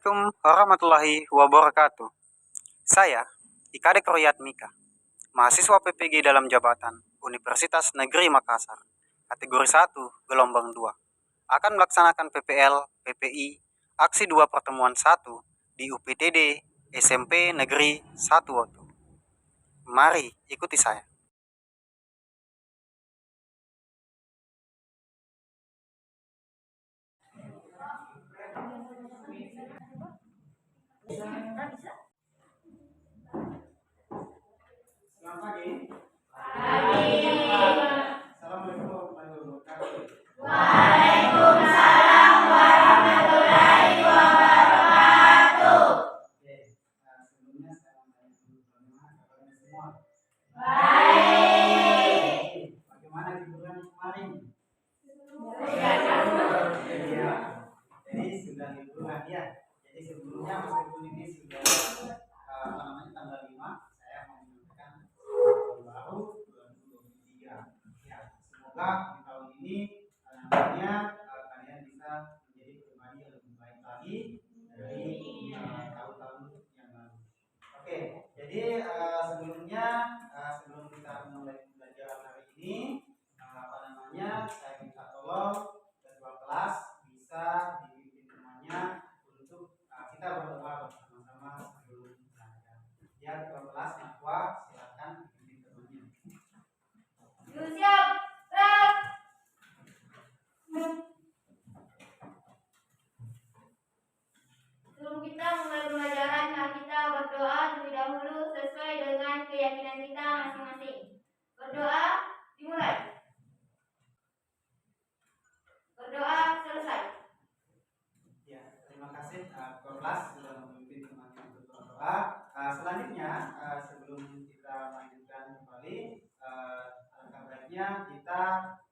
Assalamualaikum warahmatullahi wabarakatuh. Saya, Ikadek Royat Mika, mahasiswa PPG dalam jabatan Universitas Negeri Makassar, kategori 1, gelombang 2, akan melaksanakan PPL, PPI, aksi 2 pertemuan 1 di UPTD SMP Negeri 1 Woto. Mari ikuti saya. Selamat pagi. Assalamualaikum warahmatullahi wabarakatuh. Waalaikumsalam warahmatullahi wabarakatuh. Sebelumnya saya mau bagaimana kabarnya semua? Baik. Bagaimana liburan kemarin? Iya. Jadi sudah liburan ya. Jadi sebelumnya meskipun ini sudah tanggal 5, saya mau menyampaikan baru 2023. Ya, semoga di tahun ini nantinya kalian bisa menjadi pribadi yang lebih baik lagi dari tahun-tahun yang lalu. Oke, jadi sebelumnya sebelum kita mulai pembelajaran hari ini, saya minta tolong ketua kelas bisa dipimpin temannya untuk kita berdoa bersama-sama sebelum belajar. Ya, ketua kelas Nakwa, silakan dipimpin temannya. Siap. Sebelum kita mulai pembelajaran, kita berdoa terlebih dahulu sesuai dengan keyakinan kita masing-masing. Berdoa dimulai. Berdoa selesai. Ya, terima kasih ketua kelas sudah memimpin temannya untuk berdoa. Selanjutnya sebelum kita lanjutkan kembali, alangkah baiknya kita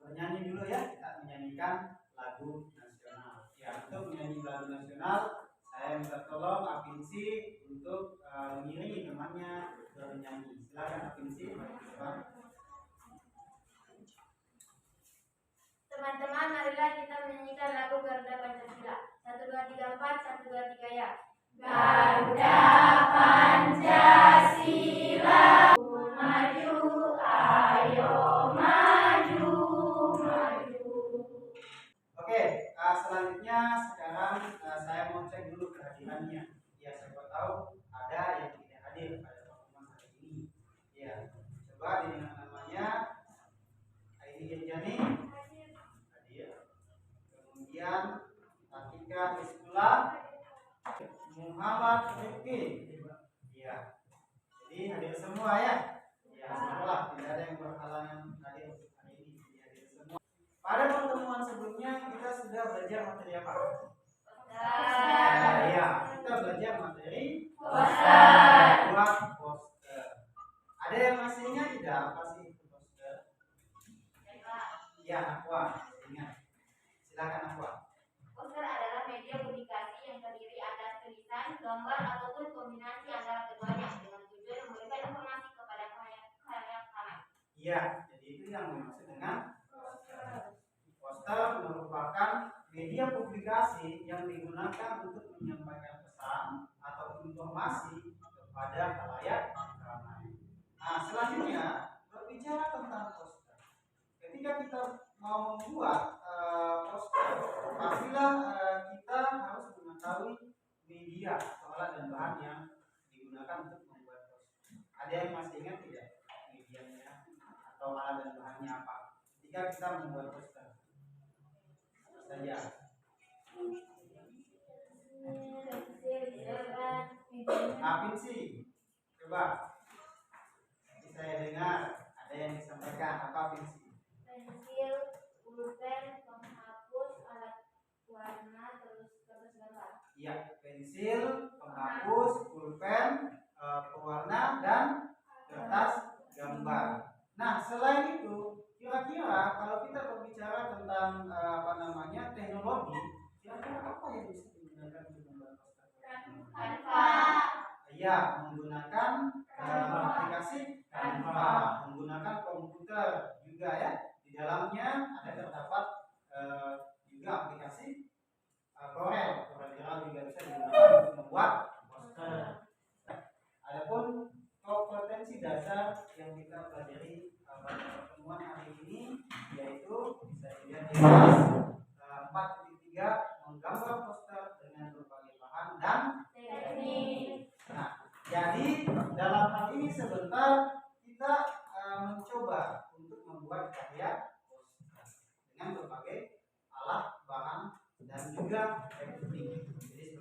bernyanyi dulu ya. Kita menyanyikan lagu nasional. Ya, untuk menyanyi lagu nasional, saya minta tolong Apinsi untuk mengiringi temannya bernyanyi. Silakan Apinsi. Teman-teman, marilah kita menyanyikan lagu Garuda Pancasila. 1, 2, 3, 4, 1, 2, 3 ya. Garuda Pancasila, maju, ayo maju, maju. Oke, selanjutnya sekarang saya mau cek dulu kehadirannya. Ya, siapa tahu ada yang tidak hadir pada pertemuan hari ini. Ya, coba dengan namanya Aini Genjani hadir. Kemudian Atika Ismula, Muhammad Rifki. Ya, jadi hadir semua ya. Ya, semoga tidak ada yang berhalangan hadir hari ini. Hadir semua. Pada pertemuan sebelumnya kita sudah belajar materi apa? Ya, kita belajar materi poster. Buat poster. Ada yang masih ingat tidak apa sih itu poster? Ya, Aqua, ingat. Silakan Aqua. Poster adalah media komunikasi yang terdiri atas tulisan, gambar, ataupun kombinasi antara keduanya dengan tujuan memberikan informasi kepada khalayak ramai. Iya, jadi itu yang dimaksud dengan poster. Poster merupakan media publikasi yang digunakan untuk menyampaikan pesan atau informasi kepada khalayak ramai. Nah, selanjutnya berbicara tentang poster. Ketika kita mau membuat poster, pastilah kita harus mengetahui media atau alat dan bahan yang digunakan untuk membuat poster. Ada yang masih ingat tidak medianya atau alat dan bahannya apa? Ketika kita membuat poster, apa saja? Apinsi, coba. Nanti saya dengar ada yang disampaikan apa Apinsi? Pensil, pulpen, penghapus, alat warna, terus gambar. Iya, pensil, penghapus, pulpen, pewarna dan kertas gambar. Nah, selain itu, kira-kira kalau kita berbicara tentang teknologi, kira-kira apa yang bisa digunakan untuk membuat poster? Canva. Iya, menggunakan aplikasi Canva, menggunakan komputer juga ya. Di dalamnya ada terdapat juga aplikasi Corel juga bisa digunakan 4.3 menggambar poster dengan berbagai bahan dan teknik. nah, jadi dalam hal ini sebentar kita mencoba untuk membuat karya poster dengan berbagai alat, bahan dan juga teknik. Jadi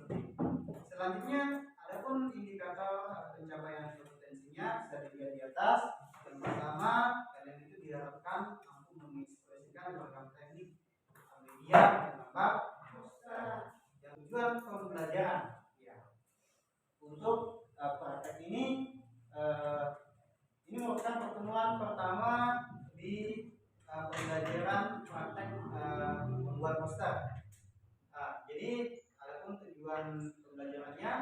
seperti itu. Selanjutnya, adapun indikator pencapaian kompetensinya sudah dilihat di atas. Yang pertama, kalian itu diharapkan mampu mengekspresikan beragam teknik media menggambar poster. Yang tujuan pembelajaran, ya. Untuk praktek ini merupakan pertemuan pertama di pembelajaran praktek membuat poster. Jadi adapun tujuan pembelajarannya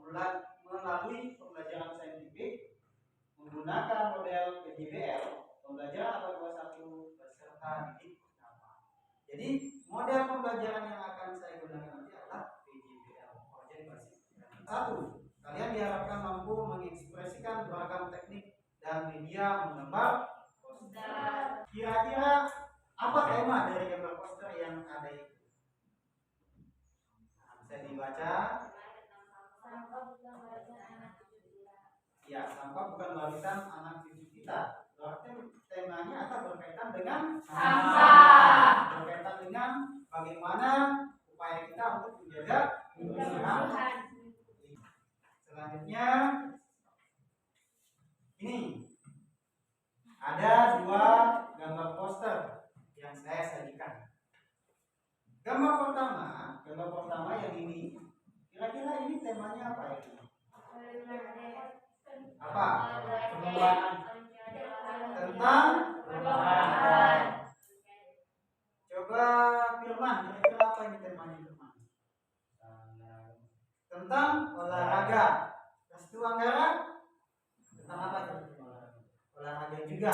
melalui pembelajaran saintifik menggunakan model PJBL, pembelajaran abad 21 beserta didik pertama. Jadi model pembelajaran yang akan saya gunakan nanti adalah PJBL, project basis. 1. Kalian diharapkan mampu mengekspresikan beragam teknik dan media menggambar poster. Kira-kira apa tema dari gambar poster yang ada itu? Bisa dibaca. Ya, sampah bukan warisan anak cucu kita. Berarti temanya atau berkaitan dengan sampah. Berkaitan dengan bagaimana upaya kita untuk menjaga kebersihan. Selanjutnya, ini ada 2 gambar poster yang saya sajikan. Gambar pertama yang ini, kira-kira ini temanya apa ya? Apa? Perubahan. Tentang perubahan. Coba Firman, kira-kira apa ini temanya Firman? Tentang olahraga. Restu Anggara? Tentang apa itu? Olahraga juga.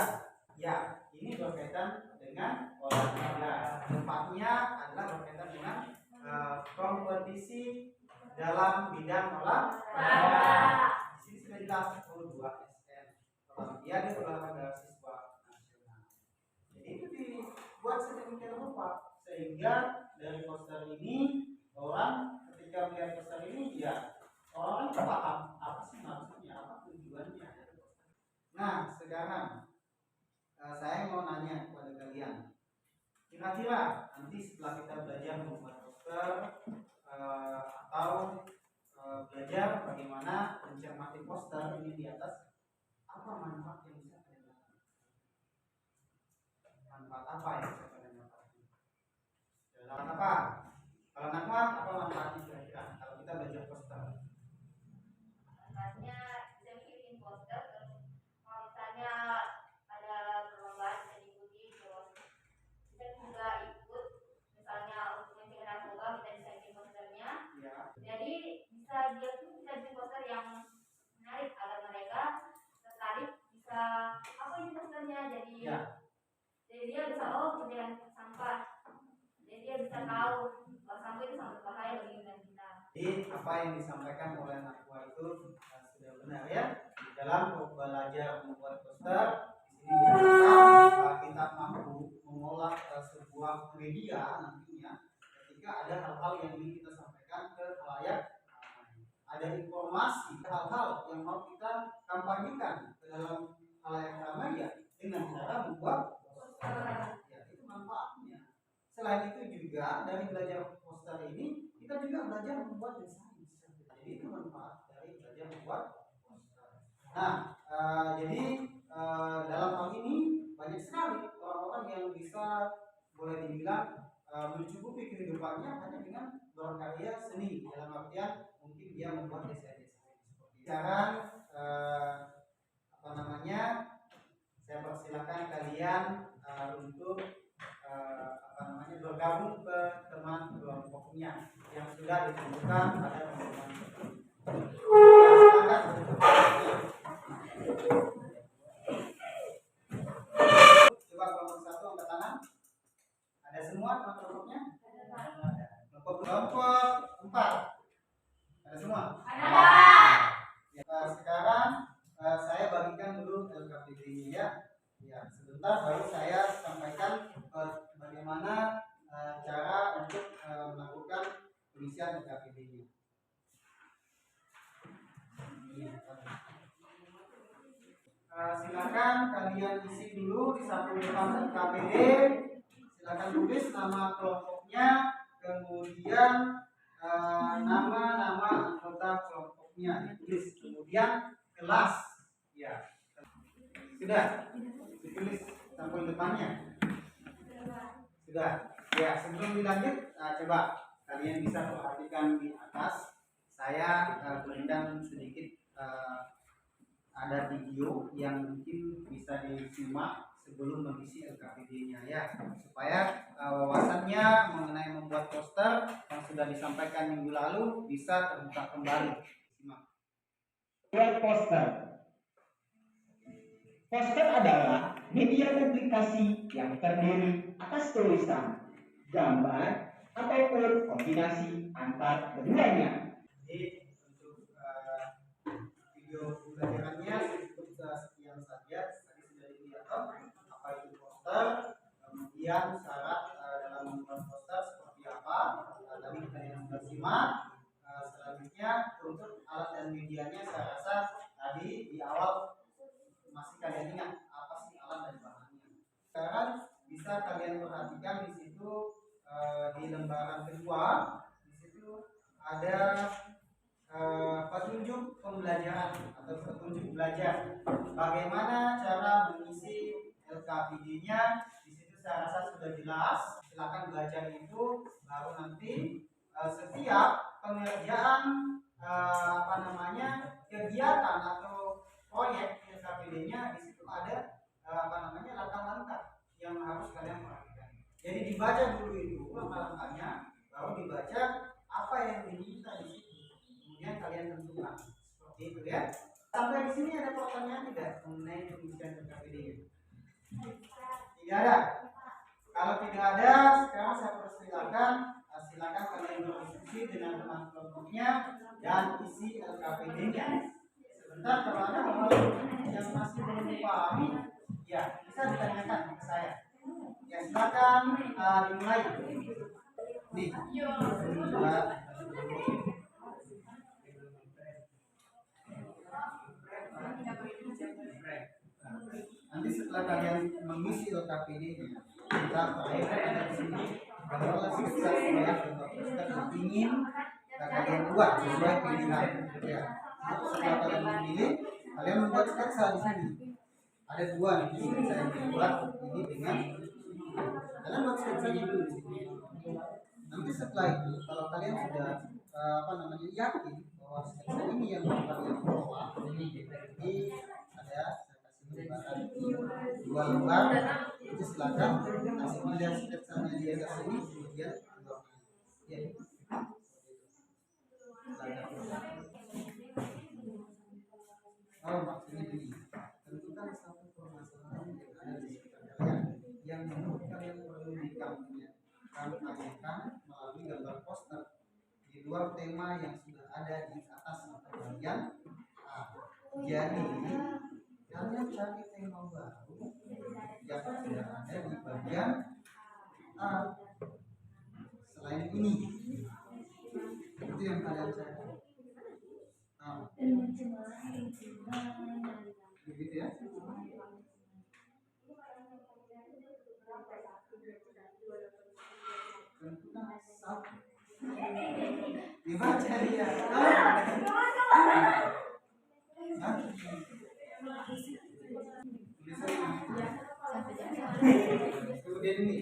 Ya, ini berkaitan dengan olahraga. Tempatnya adalah berkaitan dengan kompetisi dalam bidang olahraga. Di sini sudah jelas 2 SN. Olimpiade olahraga siswa nasional. Jadi itu dibuat sedemikian rupa sehingga dari poster ini orang ketika melihat poster ini ya orang paham apa sih maksudnya, apa tujuannya. Nah, sekarang saya mau nanya kepada kalian. Kira-kira nanti setelah kita belajar membuat poster atau belajar bagaimana mencermati poster ini di atas, apa manfaat yang bisa kalian dapatkan? Manfaat apa yang bisa kalian dapatkan? Dalam apa? Kalau Nakma, apa manfaatnya kira-kira kalau kita belajar poster? Manfaatnya bisa bikin poster, terus kalau misalnya ada perlombaan bisa diikuti, terus kita juga ikut, misalnya untuk mencegah narkoba kita bisa bikin posternya. Ya. Jadi bisa bikin poster yang menarik agar mereka tertarik, bisa apa ini posternya, jadi Ya. Jadi dia bisa kemudian sampah, jadi dia bisa tahu bahwa sampah itu sangat berbahaya bagi lingkungan kita. Jadi apa yang disampaikan oleh Nakwa itu sudah benar ya. Di dalam belajar membuat poster, di sini diharapkan kita mampu mengolah sebuah media nantinya ketika ada hal-hal yang ingin kita sampaikan ke khalayak ramai. Ada informasi, hal-hal yang mau kita kampanyekan ke dalam khalayak ramai ya dengan cara membuat poster. Ya, itu manfaatnya. Selain itu juga dari belajar poster ini kita juga belajar membuat desain. Jadi itu manfaat dari belajar membuat poster. Nah, jadi dalam hal ini banyak sekali orang-orang yang bisa boleh dibilang mencukupi kehidupannya hanya dengan berkarya seni. Dalam artian mungkin dia membuat desain-desain seperti sekarang saya persilakan kalian untuk bergabung ke teman kelompoknya yang sudah ditentukan pada teman-teman. Ya, silakan. Coba kelompok 1 angkat tangan. Ada semua teman kelompoknya? Ada. Kelompok 4. Ada semua? Ada. Ya, sekarang saya bagikan dulu LKPD-nya ya. Ya, sebentar baru saya sampaikan bagaimana silakan kalian isi dulu di samping depan KPD. Silakan tulis nama kelompoknya, kemudian nama-nama anggota kelompoknya ditulis, kemudian kelas. Ya, sudah ditulis samping depannya. Sudah. Ya, sebelum dilanjut, coba kalian bisa perhatikan di atas. Saya berikan sedikit ada video yang mungkin bisa disimak sebelum mengisi LKPD-nya ya, supaya wawasannya mengenai membuat poster yang sudah disampaikan minggu lalu bisa terbuka kembali. Simak. Buat poster. Poster adalah media publikasi yang terdiri atas tulisan, gambar, ataupun kombinasi antar keduanya. Jadi untuk video pembelajarannya cukup sekian saja. Tadi sudah dilihat apa itu poster, kemudian syarat dalam membuat poster seperti apa. Tadi kalian sudah simak. Selanjutnya untuk alat dan medianya, saya rasa tadi di awal masih kalian ingat apa sih alat dan bahannya. Sekarang bisa kalian perhatikan di situ di lembaran kedua, di situ ada petunjuk pembelajaran atau petunjuk belajar. Bagaimana cara mengisi LKPD-nya? Di situ saya rasa sudah jelas. Silakan belajar itu, baru nanti setiap pengerjaan kegiatan atau proyek LKPD-nya, di situ ada langkah-langkah yang harus kalian perhatikan. Jadi dibaca dulu itu langkah-langkahnya, baru dibaca apa yang diminta di situ. Kemudian kalian tentukan seperti itu ya. Sampai di sini ada pertanyaan tidak mengenai pengisian LKPD-nya? Tidak ada. Kalau tidak ada, sekarang saya persilakan silakan kalian berdiskusi dengan teman kelompoknya dan isi LKPD-nya. Sebentar, kalau ada hal yang masih belum dipahami, ya bisa ditanyakan ke saya. Ya silakan dimulai. Nih, nanti setelah kalian mengisi LKPD-nya, kita terakhir ada di sini gambarlah sketsa proyek atau poster yang ingin kalian buat sesuai pilihan. Ya, setelah kalian memilih, kalian membuat sketsa di sini. Ada dua nih sketsa yang dibuat ini dengan kalian buat sketsanya dulu di sini. Nanti setelah itu, kalau kalian sudah yakin bahwa sketsa ini yang kalian bawa, jadi ada dua lembar, itu silakan kasih pilihan sketsanya di atas sini, kemudian ya. Oh, maksudnya ini tentukan satu permasalahan yang ada di sekitar kalian yang menurut kalian perlu dikampanye melalui gambar poster di luar tema yang sudah ada di atas mata kalian. Jadi kalian cari tema baru yang sudah ada di bagian selain ini. Itu yang kalian cari. Begitu ya. Tentukan satu. Dibaca dia. Kemudian ini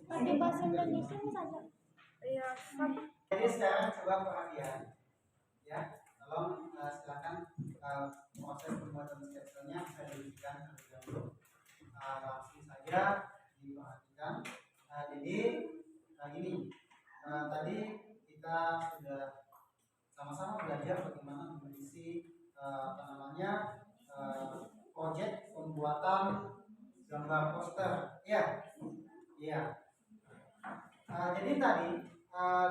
pakai bahasa Indonesia saja. Iya. Jadi sekarang coba perhatian, ya. Tolong silakan proses pembuatan sketsanya saya berikan terlebih dahulu. Langsung saja diperhatikan. Jadi gini, tadi kita sudah sama-sama belajar bagaimana mengisi proyek pembuatan gambar poster, ya. Jadi tadi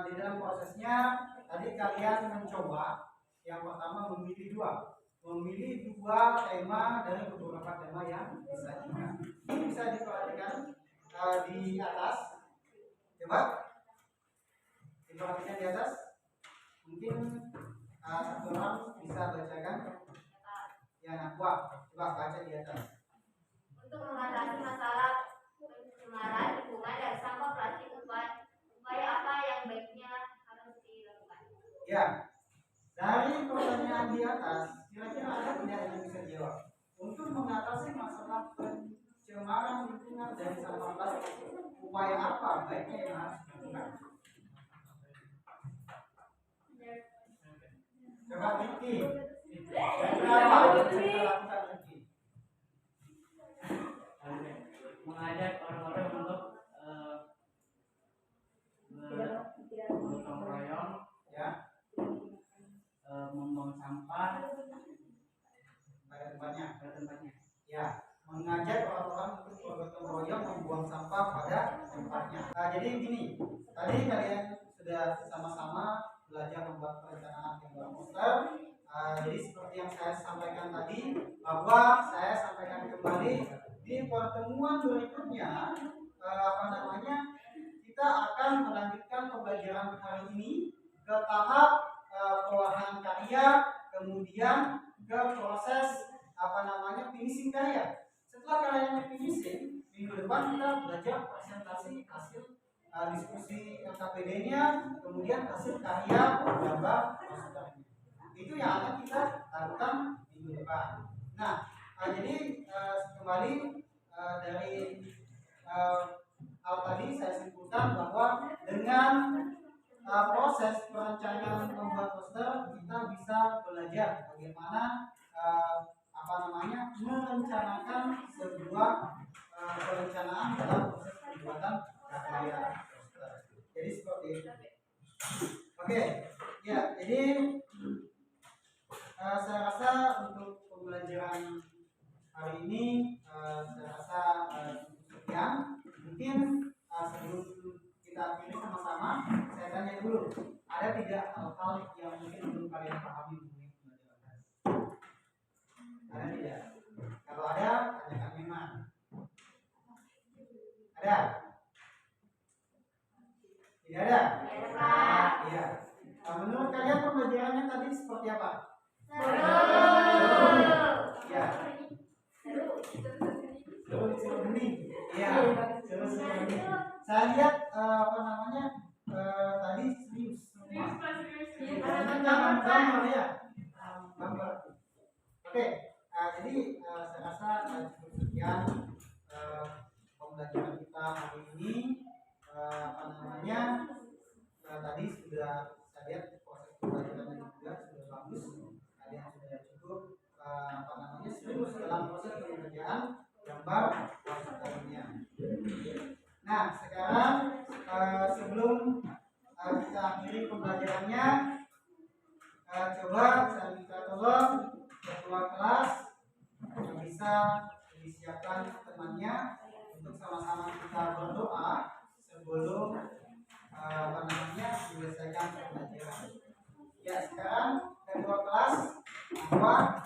di dalam prosesnya tadi kalian mencoba yang pertama memilih dua, memilih dua tema dari beberapa tema yang disajikan. Ini bisa diperhatikan di atas. Coba diperhatikan di atas. Mungkin satu orang bisa bacakan. Ya, Nakwa, coba baca di atas. Untuk mengatasi masalah pencemaran lingkungan dari sampah plastik, upaya apa yang baiknya harus dilakukan? Ya, dari pertanyaan di atas, kira-kira ada tidak yang bisa jawab? Untuk mengatasi masalah pencemaran lingkungan dari sampah plastik, upaya apa baiknya yang harus dilakukan? Coba Ricky, kira-kira apa yang bisa kita lakukan, Ricky? Mengajak orang-orang untuk bergotong royong, Ya, membuang sampah pada tempatnya. ke tempatnya. Ya, mengajak orang-orang untuk bergotong royong membuang sampah pada tempatnya. Nah, jadi gini, tadi kalian sudah sama-sama belajar membuat perencanaan gambar poster. Jadi seperti yang saya sampaikan tadi, bahwa saya sampaikan kembali di pertemuan berikutnya, kita akan melanjutkan pembelajaran hari ini ke tahap pewarnaan karya, kemudian ke proses finishing karya. Setelah karyanya finishing, minggu depan kita belajar presentasi hasil diskusi LKPD-nya, kemudian hasil karya gambar posternya. Itu yang akan kita lakukan minggu depan. Nah, jadi kembali dari hal tadi saya simpulkan bahwa dengan proses perencanaan membuat poster kita bisa belajar bagaimana merencanakan sebuah perencanaan dalam proses pembuatan karya poster. Jadi seperti itu. Oke, ya, jadi saya rasa untuk pembelajaran hari ini saya rasa sekian. Mungkin sebelum kita akhiri sama-sama, saya tanya dulu, ada tidak hal-hal yang mungkin belum kalian pahami mengenai pembelajaran tadi? Ada tidak? Kalau ada, tanyakan memang. Ada? Tidak ada? Iya. Menurut kalian pembelajarannya tadi seperti apa? Ya. Seru bening. Iya. Seru bening. Saya lihat tadi serius semua. Karena gambar ya. Gambar. Oke. Jadi saya rasa cukup sekian pembelajaran kita hari ini. Tadi sudah saya lihat proses pembelajarannya juga sudah bagus. Kalian sudah cukup serius dalam proses pengerjaan gambar posternya. Nah, sekarang sebelum kita akhiri pembelajarannya, coba saya minta tolong ketua kelas yang bisa disiapkan temannya untuk sama-sama kita berdoa sebelum menyelesaikan pembelajaran. Ya, sekarang ketua kelas, Ahmad,